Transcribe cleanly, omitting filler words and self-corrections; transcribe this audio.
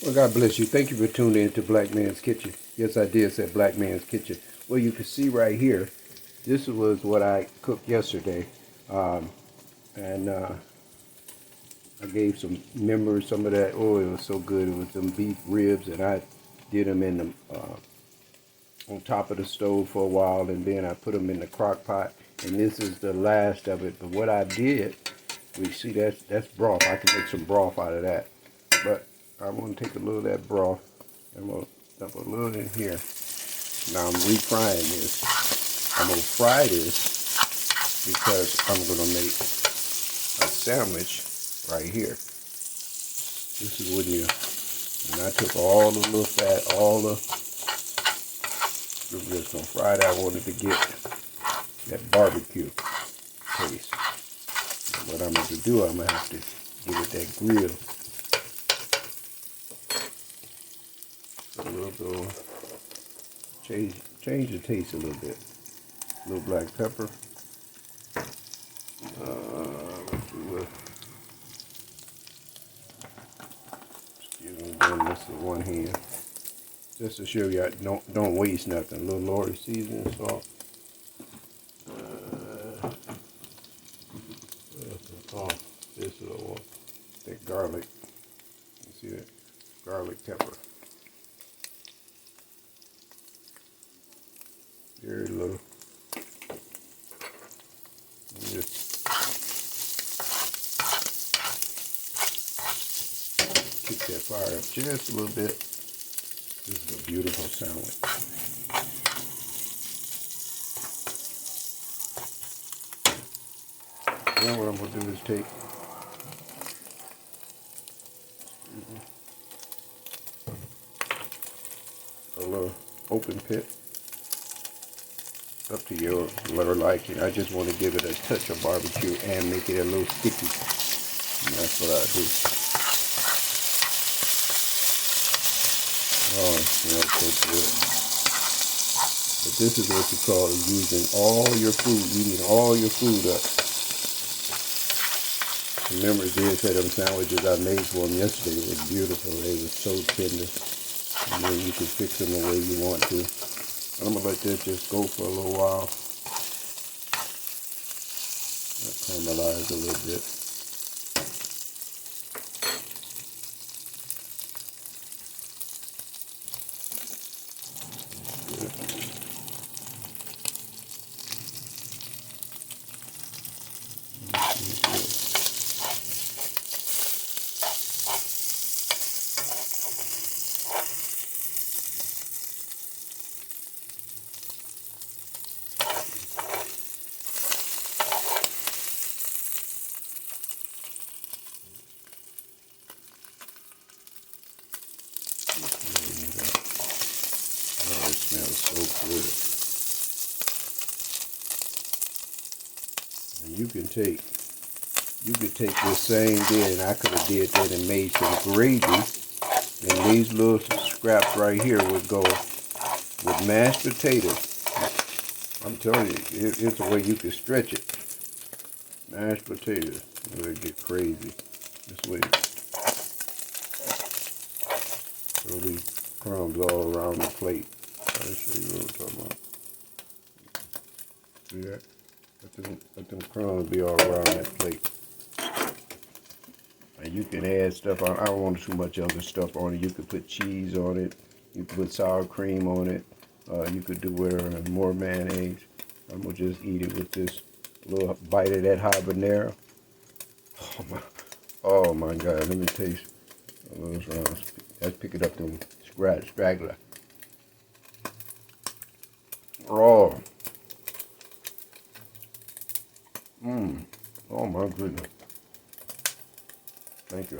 Well, God bless you. Thank you for tuning in to Black Man's Kitchen. Yes, I did say Black Man's Kitchen. Well, you can see right here, this was what I cooked yesterday. Um, and I gave some members some of that. Oh, it was so good. It was some beef ribs, and I did them in the on top of the stove for a while, and then I put them in the crock pot. And this is the last of it. But what I did, we see that's broth. I can make some broth out of that. But I'm going to take a little of that broth. I'm going to dump a little in here. Now I'm refrying this. I'm going to fry this because I'm going to make a sandwich right here. This is when I took all the little fat, all the, I'm just going to fry that. I wanted to get that barbecue taste. And what I'm going to do, I'm going to have to give it that grill. So a little bit, change the taste a little bit. A little black pepper. Let's do excuse me, doing this with one hand. Just to show you, I don't waste nothing. A little Lord seasoning salt. Oh, this little one. That garlic. You see that? Garlic pepper. Very little. Just kick that fire up just a little bit. This is a beautiful sandwich. Now what I'm going to do is take a little open pit, up to your letter liking. I just want to give it a touch of barbecue and make it a little sticky. And that's what I do. Oh, it smells so good. But this is what you call using all your food, eating all your food up. Remember, did say them sandwiches I made for them yesterday were beautiful. They were so tender. And then you can fix them the way you want to. And I'm going to let that just go for a little while. Caramelize a little bit. Oh, it smells so good. And you could take this same day, and I could have did that and made some gravy. And these little scraps right here would go with mashed potatoes. I'm telling you, it's a way you can stretch it. Mashed potatoes. It would get crazy. This way. So these crumbs all around the plate. I'll show you what I'm talking about. See that? Let them crumbs be all around that plate. And you can add stuff on. I don't want too much other stuff on it. You could put cheese on it. You could put sour cream on it. You could do whatever, more mayonnaise. I'm going to just eat it with this little bite of that habanero. Oh my God, let me taste those rounds. Let's pick it up them straggler. Oh. Oh my goodness. Thank you.